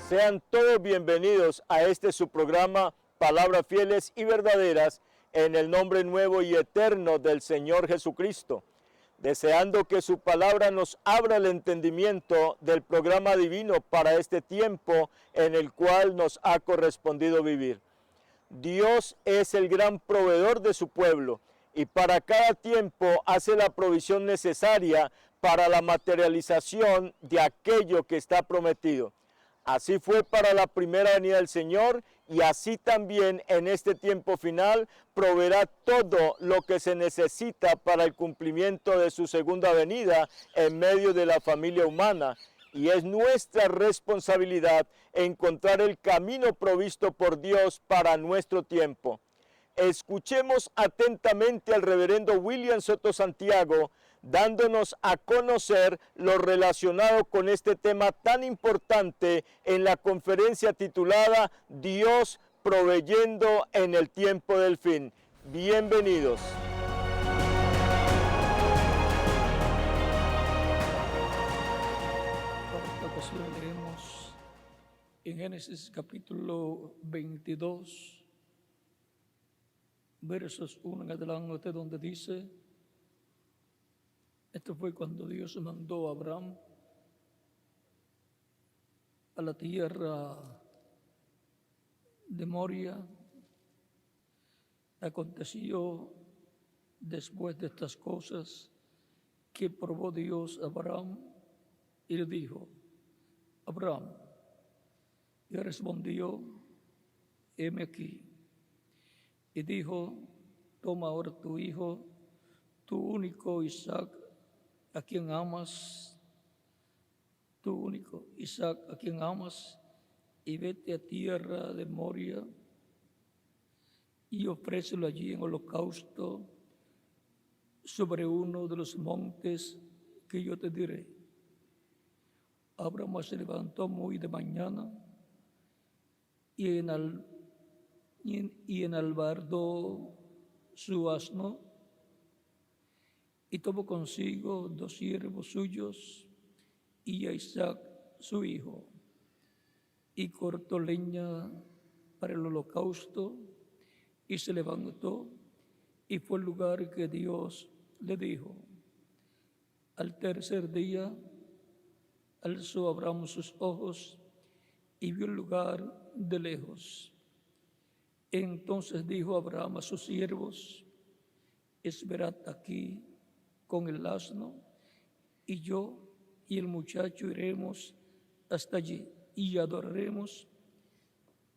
Sean todos bienvenidos a este su programa Palabras Fieles y Verdaderas en el nombre nuevo y eterno del Señor Jesucristo. Deseando que su palabra nos abra el entendimiento del programa divino para este tiempo en el cual nos ha correspondido vivir. Dios es el gran proveedor de su pueblo y para cada tiempo hace la provisión necesaria para la materialización de aquello que está prometido. Así fue para la primera venida del Señor y así también en este tiempo final proveerá todo lo que se necesita para el cumplimiento de su segunda venida en medio de la familia humana. Y es nuestra responsabilidad encontrar el camino provisto por Dios para nuestro tiempo. Escuchemos atentamente al reverendo William Soto Santiago, dándonos a conocer lo relacionado con este tema tan importante en la conferencia titulada Dios proveyendo en el tiempo del fin. Bienvenidos. Para esta ocasión leemos en Génesis capítulo 22, versos 1 en adelante, donde dice: esto fue cuando Dios mandó a Abraham a la tierra de Moria. Aconteció después de estas cosas que probó Dios a Abraham y le dijo: Abraham. Y respondió: heme aquí. Y dijo: toma ahora tu hijo, tu único Isaac, a quien amas, y vete a tierra de Moria y ofrécelo allí en holocausto sobre uno de los montes que yo te diré. Abraham se levantó muy de mañana y enalbardó su asno y tomó consigo 2 siervos suyos y a Isaac su hijo, y cortó leña para el holocausto y se levantó y fue al lugar que Dios le dijo. Al tercer día alzó Abraham sus ojos y vio el lugar de lejos. Entonces dijo Abraham a sus siervos: esperad aquí con el asno, y yo y el muchacho iremos hasta allí y adoraremos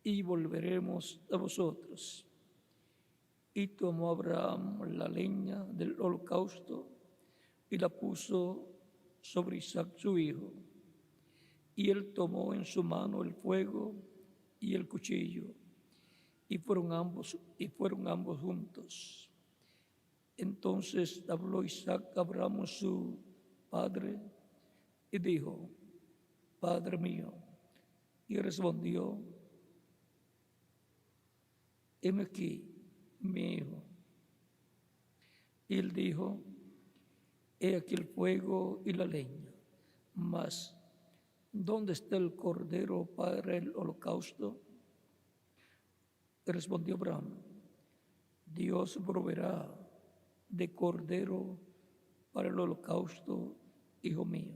y volveremos a vosotros. Y tomó Abraham la leña del holocausto y la puso sobre Isaac su hijo. Y él tomó en su mano el fuego y el cuchillo, y fueron ambos juntos. Entonces habló Isaac a Abraham su padre y dijo: Padre mío. Y respondió: heme aquí, mi hijo. Y él dijo: he aquí el fuego y la leña, mas ¿dónde está el cordero para el holocausto? Y respondió Abraham: Dios proveerá de cordero para el holocausto, hijo mío.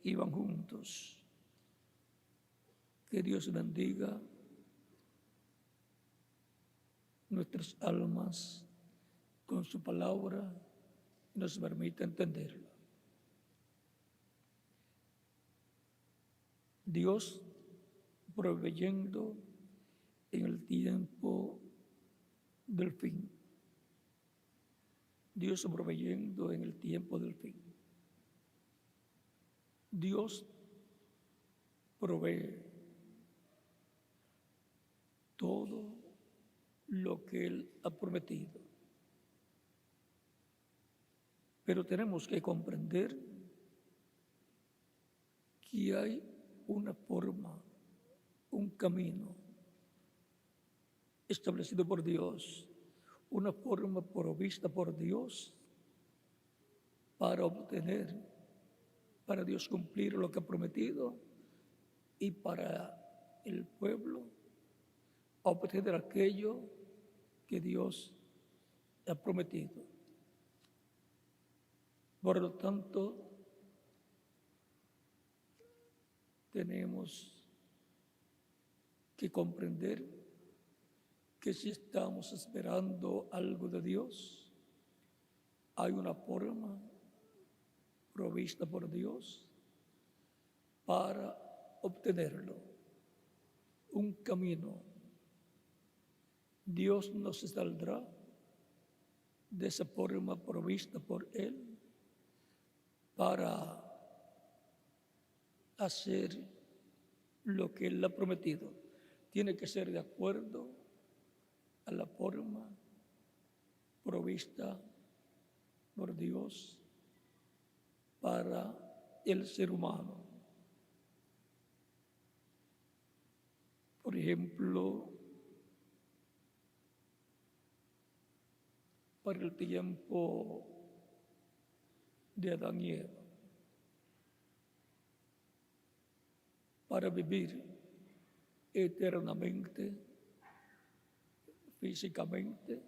Iban juntos. Que Dios bendiga nuestras almas con su palabra y nos permita entenderla. Dios proveyendo en el tiempo del fin. Dios proveyendo en el tiempo del fin. Dios provee todo lo que Él ha prometido. Pero tenemos que comprender que hay una forma, un camino establecido por Dios, una forma provista por Dios para obtener, para Dios cumplir lo que ha prometido y para el pueblo obtener aquello que Dios ha prometido. Por lo tanto, tenemos que comprender que si estamos esperando algo de Dios, hay una forma provista por Dios para obtenerlo, un camino. Dios nos saldrá de esa forma provista por Él para hacer lo que Él ha prometido. Tiene que ser de acuerdo a la forma provista por Dios para el ser humano. Por ejemplo, para el tiempo de Adán y Eva, para vivir eternamente, físicamente,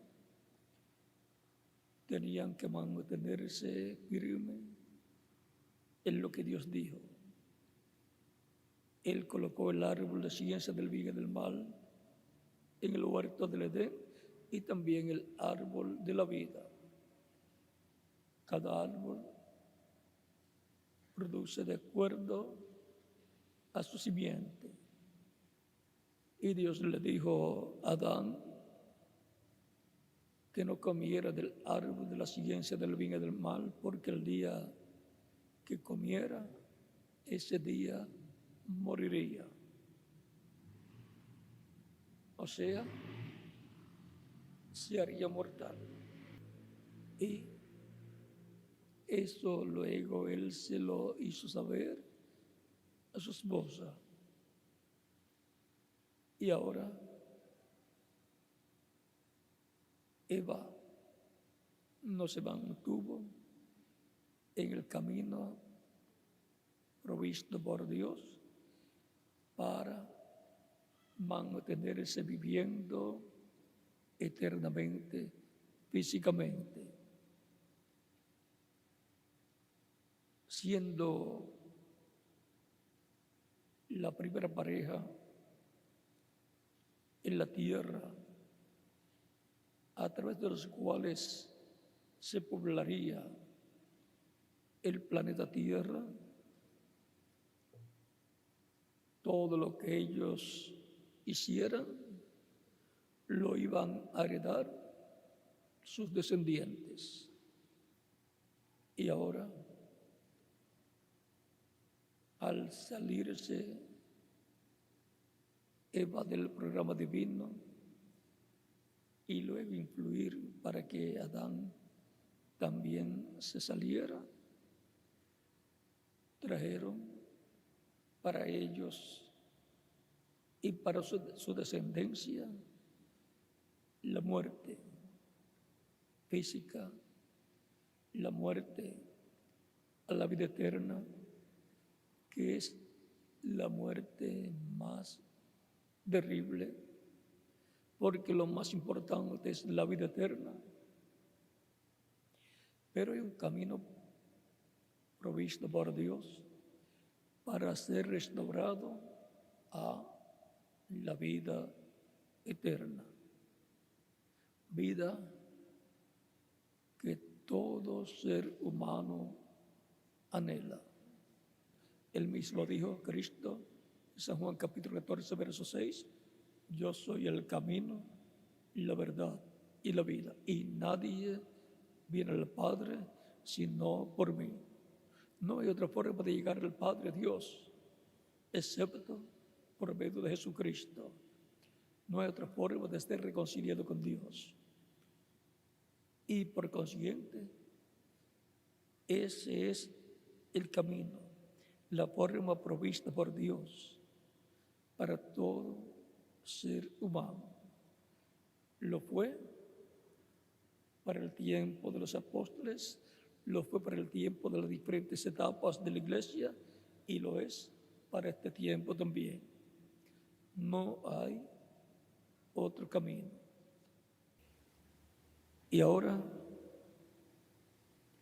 tenían que mantenerse firmes en lo que Dios dijo. Él colocó el árbol de ciencia del bien y del mal en el huerto del Edén y también el árbol de la vida. Cada árbol produce de acuerdo a su simiente. Y Dios le dijo a Adán que no comiera del árbol de la ciencia del bien y del mal, porque el día que comiera, ese día moriría. O sea, se haría mortal. Y eso luego él se lo hizo saber a su esposa. Y ahora Eva no se mantuvo en el camino provisto por Dios para mantenerse viviendo eternamente, físicamente, siendo la primera pareja en la tierra, a través de los cuales se poblaría el planeta Tierra. Todo lo que ellos hicieran lo iban a heredar sus descendientes. Y ahora, al salirse Eva del programa divino y luego influir para que Adán también se saliera, trajeron para ellos y para su descendencia la muerte física, la muerte a la vida eterna, que es la muerte más terrible, porque lo más importante es la vida eterna. Pero hay un camino provisto por Dios para ser restaurado a la vida eterna. Vida que todo ser humano anhela. Él mismo dijo, Cristo, San Juan capítulo 14, verso 6, yo soy el camino, la verdad y la vida, y nadie viene al Padre sino por mí. No hay otra forma de llegar al Padre Dios, excepto por medio de Jesucristo. No hay otra forma de estar reconciliado con Dios. Y por consiguiente, ese es el camino, la forma provista por Dios para todo ser humano. Lo fue para el tiempo de los apóstoles, lo fue para el tiempo de las diferentes etapas de la iglesia y lo es para este tiempo también. No hay otro camino. Y ahora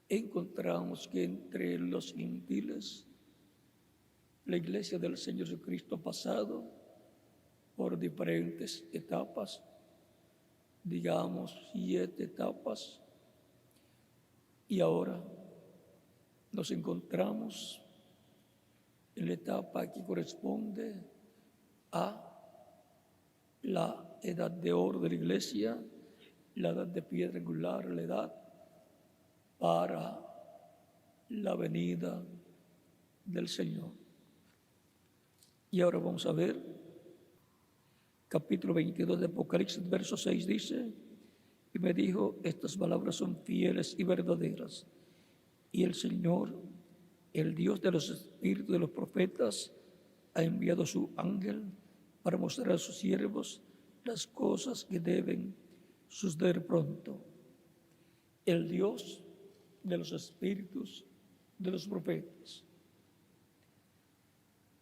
encontramos que entre los gentiles la Iglesia del Señor Jesucristo ha pasado por diferentes etapas, digamos 7 etapas, y ahora nos encontramos en la etapa que corresponde a la edad de oro de la Iglesia, la edad de piedra angular, la edad para la venida del Señor. Y ahora vamos a ver, capítulo 22 de Apocalipsis, verso 6 dice, y me dijo, estas palabras son fieles y verdaderas. Y el Señor, el Dios de los espíritus de los profetas, ha enviado su ángel para mostrar a sus siervos las cosas que deben suceder pronto. El Dios de los espíritus de los profetas.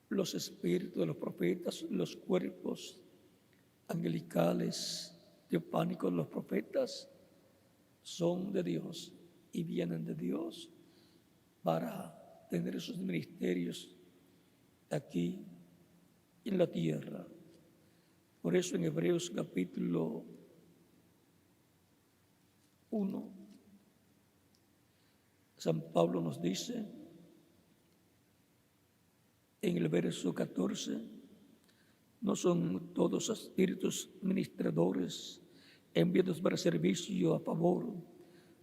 Los espíritus de los profetas, los cuerpos angelicales, teopánicos de los profetas, son de Dios y vienen de Dios para tener esos ministerios aquí en la tierra. Por eso en Hebreos capítulo 1, San Pablo nos dice, en el verso 14, no son todos espíritus ministradores enviados para servicio a favor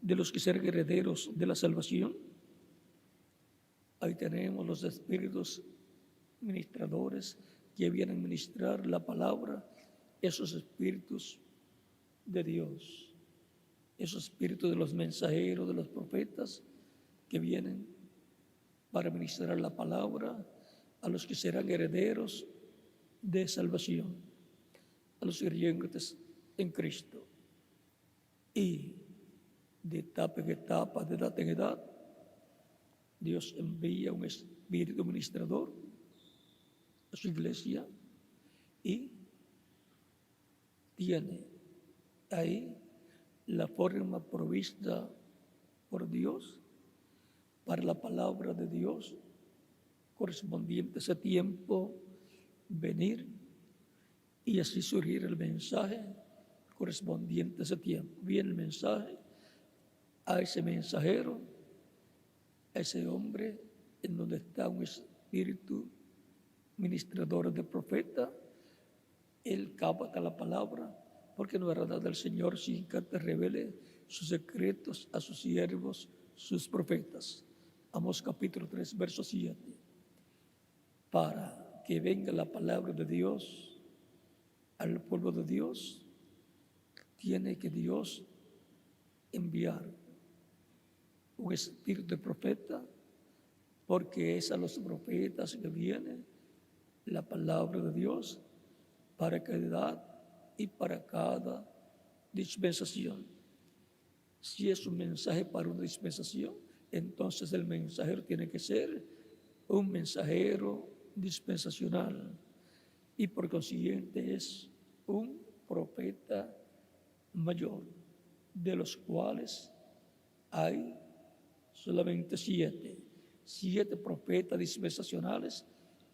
de los que serán herederos de la salvación. Ahí tenemos los espíritus ministradores que vienen a ministrar la palabra, esos espíritus de Dios, esos espíritus de los mensajeros, de los profetas, que vienen para ministrar la palabra a los que serán herederos de salvación, a los creyentes en Cristo. Y de etapa en etapa, de edad en edad, Dios envía un espíritu ministrador a su iglesia y tiene ahí la forma provista por Dios para la palabra de Dios correspondiente a ese tiempo venir y así surgir el mensaje correspondiente a ese tiempo. Viene el mensaje a ese mensajero, a ese hombre en donde está un espíritu ministrador de profeta. Él capta la palabra porque no era dada del Señor sin que te revele sus secretos a sus siervos, sus profetas. Amós capítulo 3, verso 7. Para que venga la palabra de Dios al pueblo de Dios, tiene que Dios enviar un espíritu de profeta, porque es a los profetas que viene la palabra de Dios para cada edad y para cada dispensación. Si es un mensaje para una dispensación, entonces el mensajero tiene que ser un mensajero dispensacional y por consiguiente es un profeta mayor, de los cuales hay solamente 7 profetas dispensacionales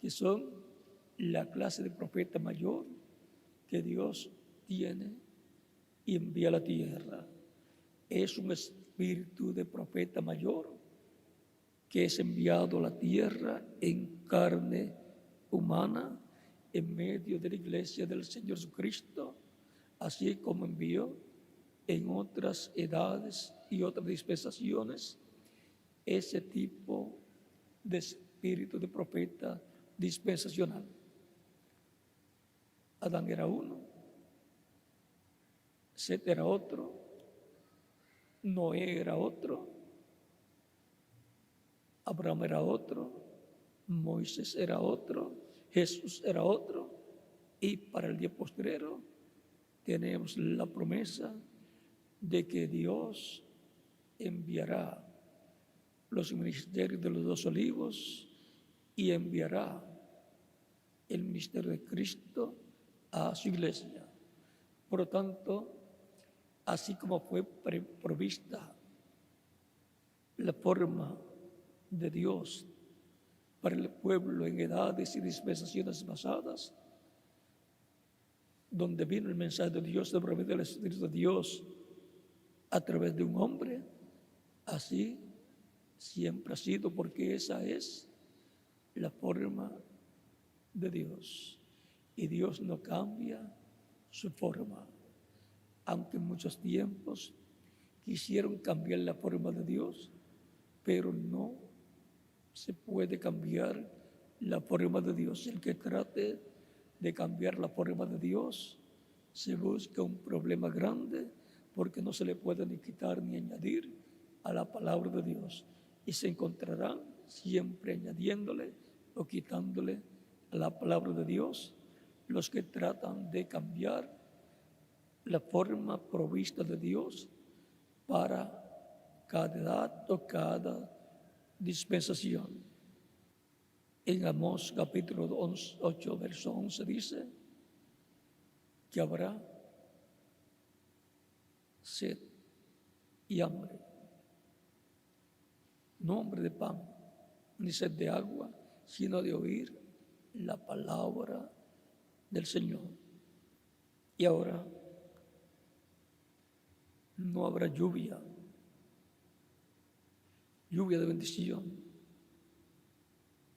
que son la clase de profeta mayor que Dios tiene y envía a la tierra. Es un espíritu de profeta mayor que es enviado a la tierra en carne humana en medio de la iglesia del Señor Jesucristo, así como envió en otras edades y otras dispensaciones ese tipo de espíritu de profeta dispensacional. Adán era uno, Set era otro, Noé era otro, Abraham era otro, Moisés era otro, Jesús era otro, y para el día postrero tenemos la promesa de que Dios enviará los ministerios de los 2 olivos y enviará el ministerio de Cristo a su iglesia. Por lo tanto, así como fue provista la forma de Dios para el pueblo en edades y dispensaciones pasadas, donde vino el mensaje de Dios de través del Espíritu de Dios a través de un hombre, así siempre ha sido, porque esa es la forma de Dios. Y Dios no cambia su forma. Aunque en muchos tiempos quisieron cambiar la forma de Dios, pero no se puede cambiar la forma de Dios. El que trate de cambiar la forma de Dios se busca un problema grande, porque no se le puede ni quitar ni añadir a la palabra de Dios, y se encontrarán siempre añadiéndole o quitándole a la palabra de Dios los que tratan de cambiar la forma provista de Dios para cada edad o cada dispensación. En Amós capítulo 8, verso 11 dice que habrá sed y hambre, no hambre de pan, ni sed de agua, sino de oír la palabra del Señor. Y ahora no habrá lluvia de bendición,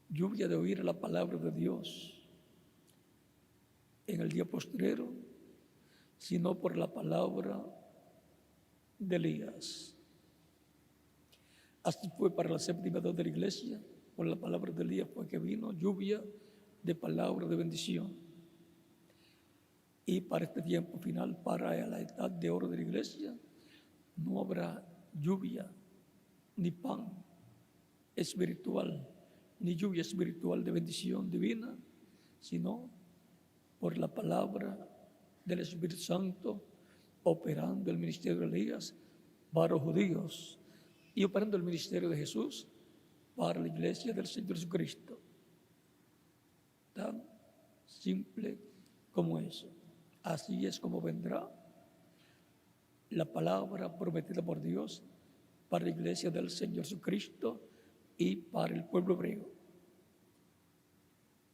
lluvia de oír la palabra de Dios en el día postrero, sino por la palabra de Elías. Así fue para la séptima edad de la iglesia, por la palabra de Elías fue que vino lluvia de palabra de bendición. Y para este tiempo final, para la edad de oro de la iglesia, no habrá lluvia, ni pan espiritual, ni lluvia espiritual de bendición divina, sino por la palabra del Espíritu Santo, operando el ministerio de Elías para los judíos y operando el ministerio de Jesús para la iglesia del Señor Jesucristo. Tan simple como eso. Así es como vendrá la palabra prometida por Dios para la iglesia del Señor Jesucristo y para el pueblo hebreo.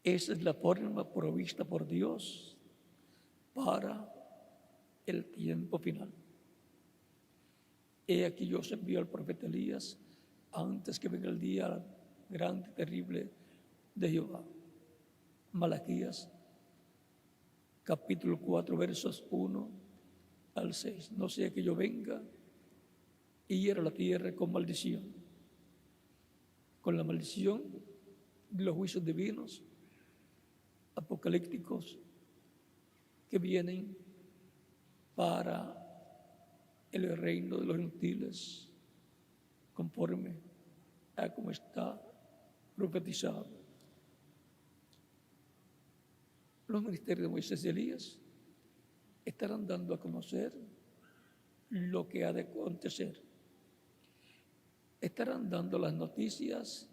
Esa es la forma provista por Dios para el tiempo final. He aquí yo os envío al profeta Elías antes que venga el día grande y terrible de Jehová. Malaquías capítulo 4 versos 1 al 6. No sea que yo venga y hiera la tierra con maldición, con la maldición de los juicios divinos apocalípticos que vienen para el reino de los gentiles, conforme a como está profetizado. Los ministerios de Moisés y Elías estarán dando a conocer lo que ha de acontecer. Estarán dando las noticias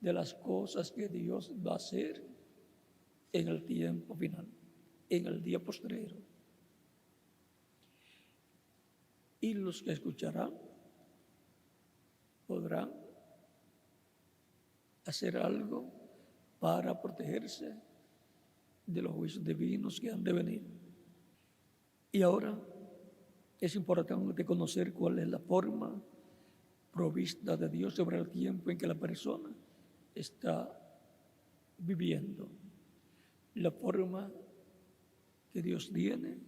de las cosas que Dios va a hacer en el tiempo final, en el día postrero. Y los que escucharán podrán hacer algo para protegerse de los juicios divinos que han de venir. Y ahora es importante conocer cuál es la forma provista de Dios sobre el tiempo en que la persona está viviendo. La forma que Dios tiene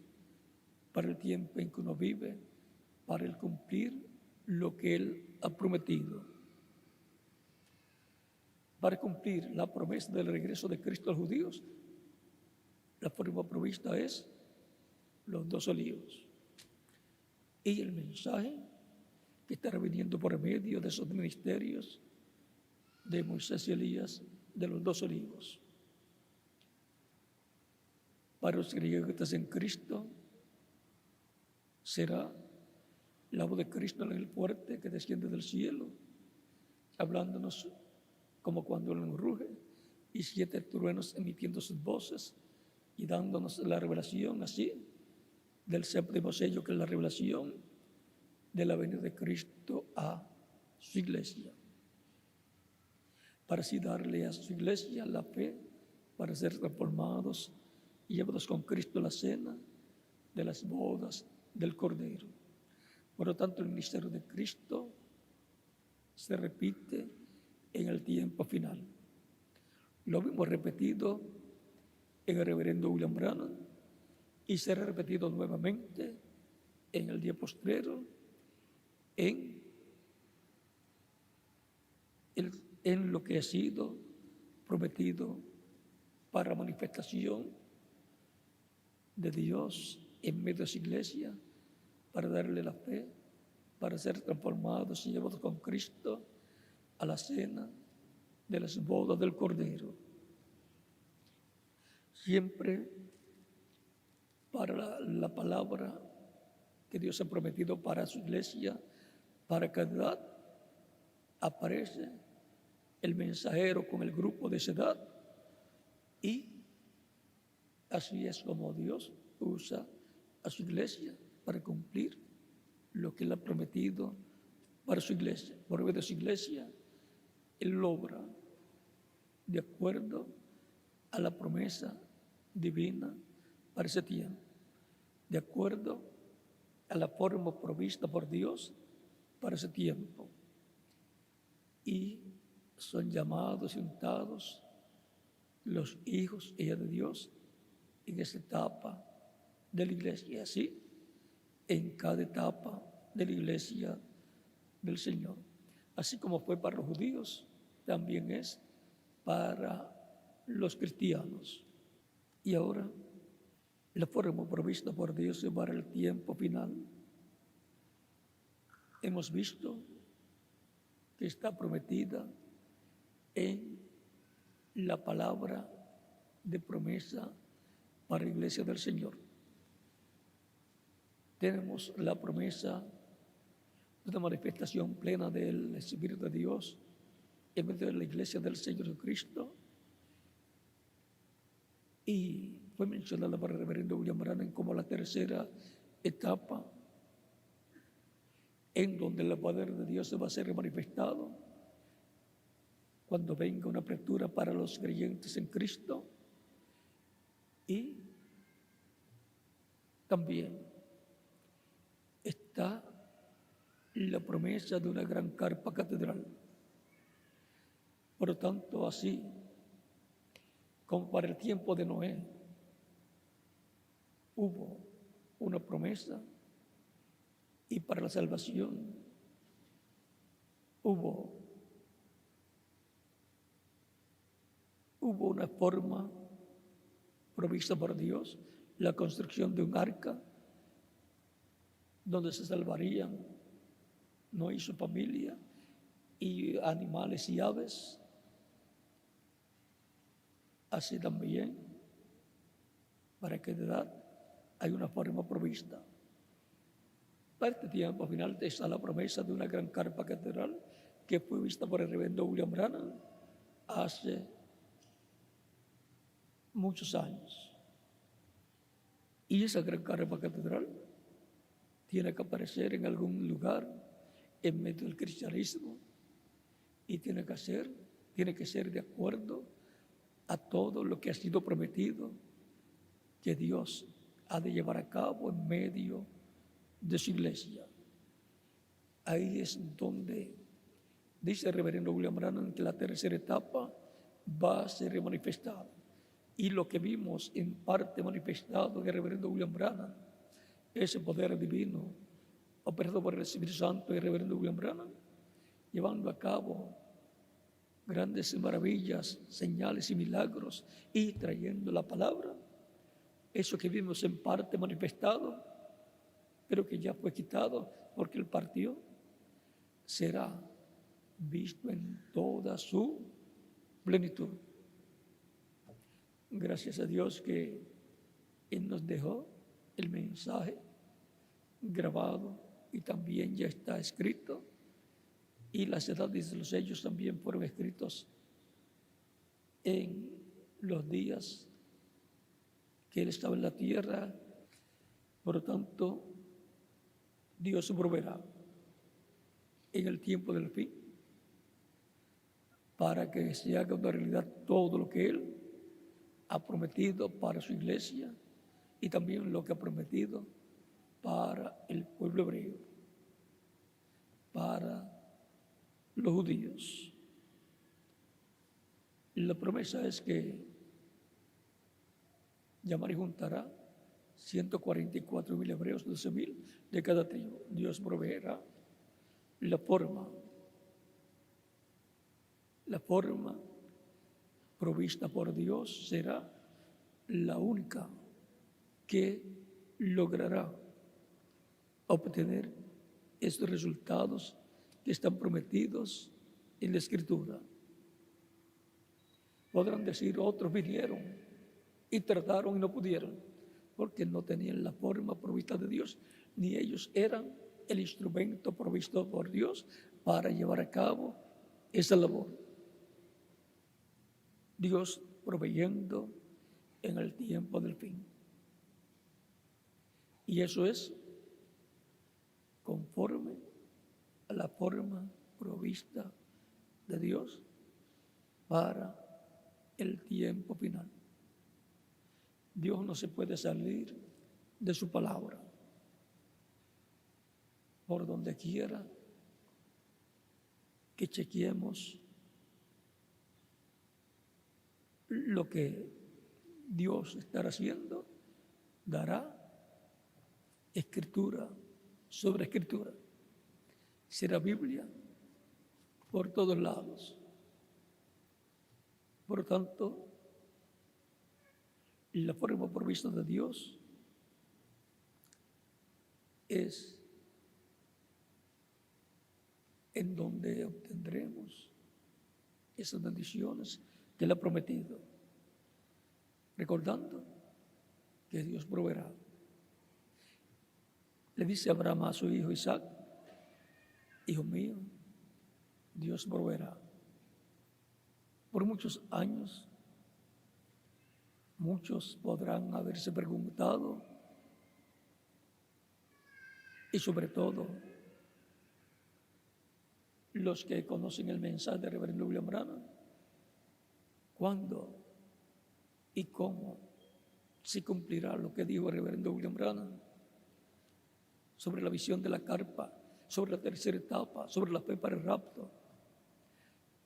para el tiempo en que uno vive, para el cumplir lo que Él ha prometido. Para cumplir la promesa del regreso de Cristo a los judíos, la forma provista es los 2 olivos. Y el mensaje que estará viniendo por medio de esos ministerios de Moisés y Elías, de los 2 olivos. Para los creyentes en Cristo será la voz de Cristo en el fuerte que desciende del cielo, hablándonos como cuando Él ruge, y 7 truenos emitiendo sus voces y dándonos la revelación así del séptimo sello, que es la revelación de la venida de Cristo a su iglesia, para así darle a su iglesia la fe para ser transformados y llevados con Cristo a la cena de las bodas del Cordero. Por lo tanto, el ministerio de Cristo se repite en el tiempo final. Lo vimos repetido en el reverendo William Branham y será repetido nuevamente en el día postrero en lo que ha sido prometido para manifestación de Dios en medio de su iglesia, para darle la fe, para ser transformados y llevados con Cristo a la cena de las bodas del Cordero. Siempre para la palabra que Dios ha prometido para su iglesia, para cada edad, aparece el mensajero con el grupo de esa edad, y así es como Dios usa a su iglesia para cumplir lo que Él ha prometido para su iglesia. Por medio de su iglesia, Él obra de acuerdo a la promesa divina para ese tiempo, de acuerdo a la forma provista por Dios para ese tiempo. Y son llamados y untados los hijos y hijas de Dios en esa etapa de la iglesia, y así en cada etapa de la iglesia del Señor. Así como fue para los judíos, también es para los cristianos. Y ahora, la forma provista por Dios para el tiempo final. Hemos visto que está prometida en la palabra de promesa para la iglesia del Señor. Tenemos la promesa de una manifestación plena del Espíritu de Dios en medio de la iglesia del Señor Jesucristo, y fue mencionada por el reverendo William Branham como la tercera etapa en donde el poder de Dios se va a ser manifestado cuando venga una apertura para los creyentes en Cristo. Y también está la promesa de una gran carpa catedral. Por lo tanto, así como para el tiempo de Noé hubo una promesa, y para la salvación hubo una forma provista por Dios, la construcción de un arca donde se salvarían Noé y su familia, y animales y aves. Así también, para que de edad hay una forma provista. Para este tiempo final está la promesa de una gran carpa catedral que fue vista por el reverendo William Branham hace muchos años. Y esa gran carpa catedral tiene que aparecer en algún lugar en medio del cristianismo, y tiene que ser de acuerdo a todo lo que ha sido prometido que Dios ha de llevar a cabo en medio de su iglesia. Ahí es donde dice el reverendo William Branham que la tercera etapa va a ser manifestada. Y lo que vimos en parte manifestado en el reverendo William Branham, ese poder divino operado por el Espíritu Santo y el reverendo William Branham, llevando a cabo grandes maravillas, señales y milagros, y trayendo la palabra. Eso que vimos en parte manifestado, pero que ya fue quitado porque Él partió, será visto en toda su plenitud. Gracias a Dios que Él nos dejó el mensaje grabado y también ya está escrito, y las edades de los sellos también fueron escritos en los días que Él estaba en la tierra. Por lo tanto, Dios proveerá en el tiempo del fin para que se haga una realidad todo lo que Él ha prometido para su iglesia y también lo que ha prometido para el pueblo hebreo, para los judíos. La promesa es que llamará y juntará 144,000 hebreos, 12,000 de cada tribu. Dios proveerá la forma provista por Dios será la única que logrará obtener estos resultados que están prometidos en la Escritura. Podrán decir, otros vinieron y trataron y no pudieron, porque no tenían la forma provista de Dios, ni ellos eran el instrumento provisto por Dios para llevar a cabo esa labor. Dios proveyendo en el tiempo del fin. Y eso es conforme a la forma provista de Dios para el tiempo final. Dios no se puede salir de su palabra. Por donde quiera que chequeemos lo que Dios estará haciendo, dará escritura sobre escritura. Será Biblia por todos lados. Por lo tanto, la forma provista de Dios es en donde obtendremos esas bendiciones que Él ha prometido, recordando que Dios proveerá. Le dice Abraham a su hijo Isaac, hijo mío, Dios proveerá. Por muchos años, muchos podrán haberse preguntado, y sobre todo los que conocen el mensaje de Reverendo William Branham, ¿cuándo y cómo se cumplirá lo que dijo el Reverendo William Branham sobre la visión de la carpa, sobre la tercera etapa, sobre la fe para el rapto?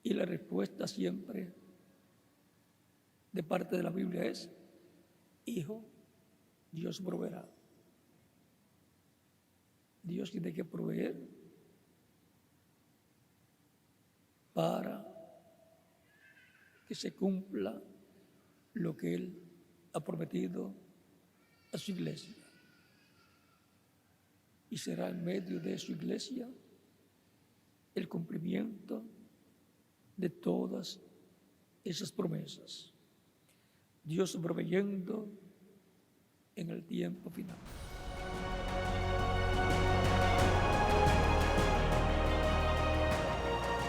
Y la respuesta siempre de parte de la Biblia es, hijo, Dios proveerá. Dios tiene que proveer para que se cumpla lo que Él ha prometido a su iglesia. Y será en medio de su iglesia el cumplimiento de todas esas promesas. Dios proveyendo en el tiempo final.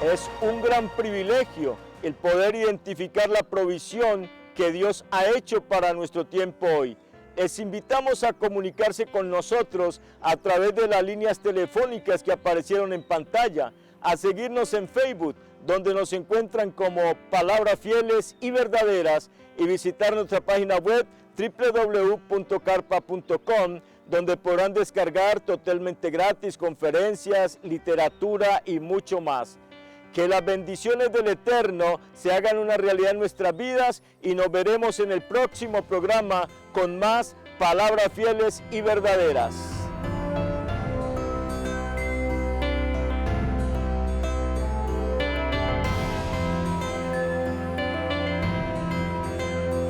Es un gran privilegio el poder identificar la provisión que Dios ha hecho para nuestro tiempo hoy. Les invitamos a comunicarse con nosotros a través de las líneas telefónicas que aparecieron en pantalla, a seguirnos en Facebook, donde nos encuentran como Palabras Fieles y Verdaderas, y visitar nuestra página web www.carpa.com, donde podrán descargar totalmente gratis conferencias, literatura y mucho más. Que las bendiciones del Eterno se hagan una realidad en nuestras vidas, y nos veremos en el próximo programa con más Palabras Fieles y Verdaderas.